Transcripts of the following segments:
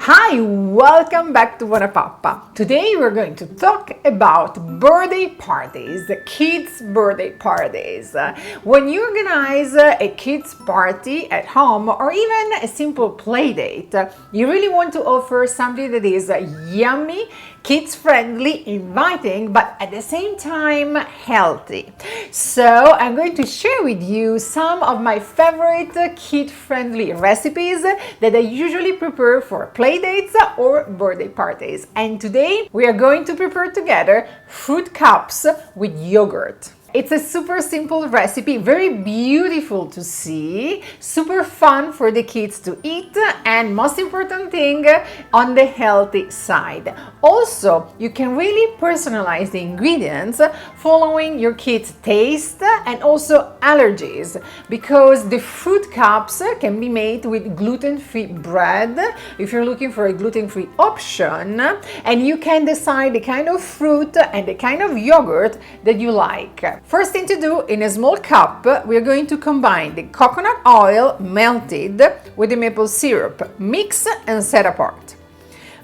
Hi, welcome back to BuonaPappa. Today we're going to talk about birthday parties, kids' birthday parties. When you organize a kids' party at home or even a simple play date, you really want to offer something that is yummy, kids-friendly, inviting, but at the same time healthy. So I'm going to share with you some of my favorite kid-friendly recipes that I usually prepare for play dates or birthday parties. And today we are going to prepare together fruit cups with yogurt. It's a super simple recipe, very beautiful to see, super fun for the kids to eat, and most important thing, on the healthy side. Also, you can really personalize the ingredients following your kids' taste and also allergies, because the fruit cups can be made with gluten-free bread if you're looking for a gluten-free option, and you can decide the kind of fruit and the kind of yogurt that you like. First thing to do, in a small cup, we're going to combine the coconut oil melted with the maple syrup. Mix and set apart.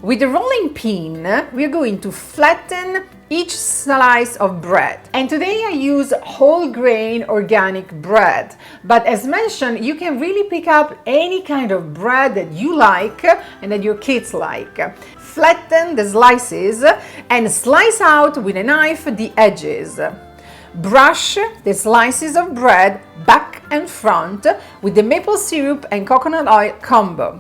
With the rolling pin, we're going to flatten each slice of bread. And today I use whole grain organic bread. But as mentioned, you can really pick up any kind of bread that you like and that your kids like. Flatten the slices and slice out with a knife the edges. Brush the slices of bread back and front with the maple syrup and coconut oil combo.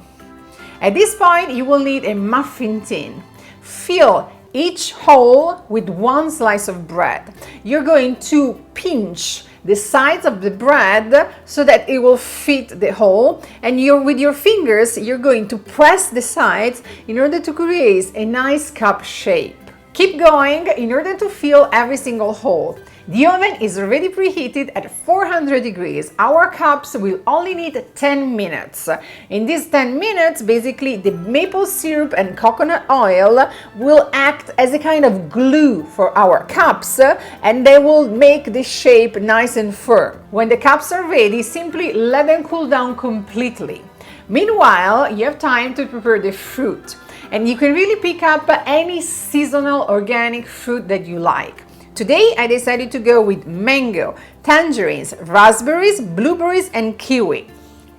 At this point, you will need a muffin tin. Fill each hole with one slice of bread. You're going to pinch the sides of the bread so that it will fit the hole, and with your fingers you're going to press the sides in order to create a nice cup shape. Keep going in order to fill every single hole. The oven is already preheated at 400 degrees. Our cups will only need 10 minutes. In these 10 minutes, basically, the maple syrup and coconut oil will act as a kind of glue for our cups, and they will make the shape nice and firm. When the cups are ready, simply let them cool down completely. Meanwhile, you have time to prepare the fruit, and you can really pick up any seasonal organic fruit that you like. Today I decided to go with mango, tangerines, raspberries, blueberries and kiwi.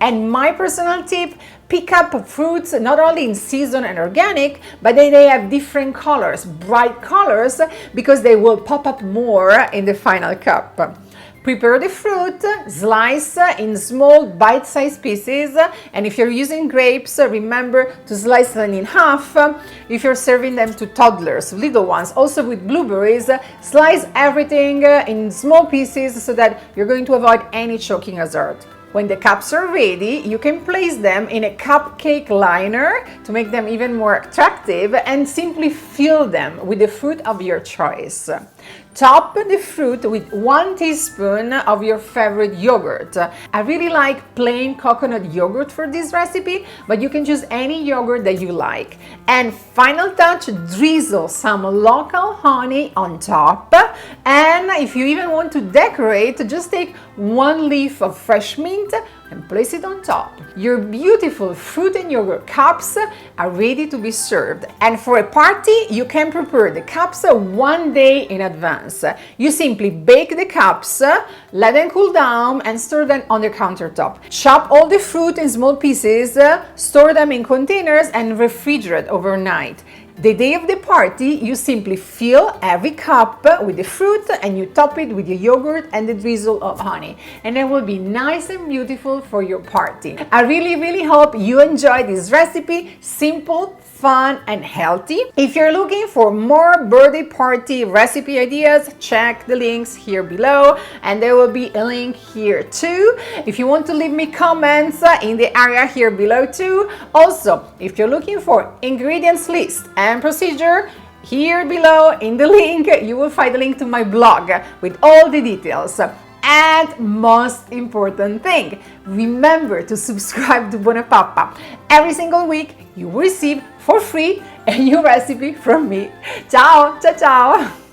And my personal tip, pick up fruits not only in season and organic, but they have different colors, bright colors, because they will pop up more in the final cup. Prepare the fruit, slice in small bite-sized pieces, and if you're using grapes, remember to slice them in half. If you're serving them to toddlers, little ones, also with blueberries, slice everything in small pieces so that you're going to avoid any choking hazard. When the cups are ready, you can place them in a cupcake liner to make them even more attractive, and simply fill them with the fruit of your choice. Top the fruit with 1 teaspoon of your favorite yogurt. I really like plain coconut yogurt for this recipe, but you can choose any yogurt that you like. And final touch, drizzle some local honey on top. And if you even want to decorate, just take 1 leaf of fresh mint and place it on top. Your beautiful fruit and yogurt cups are ready to be served. And for a party, you can prepare the cups 1 day in advance. You simply bake the cups, let them cool down, and store them on the countertop. Chop all the fruit in small pieces, store them in containers, and refrigerate overnight. The day of the party, you simply fill every cup with the fruit and you top it with the yogurt and the drizzle of honey. And it will be nice and beautiful for your party. I really hope you enjoy this recipe. Simple, fun and healthy. If you're looking for more birthday party recipe ideas, check the links here below, and there will be a link here too. If you want to leave me comments in the area here below too. Also, if you're looking for ingredients list and procedure, here below in the link you will find the link to my blog with all the details. And most important thing, remember to subscribe to BuonaPappa. Every single week you will receive for free a new recipe from me. Ciao, ciao, ciao!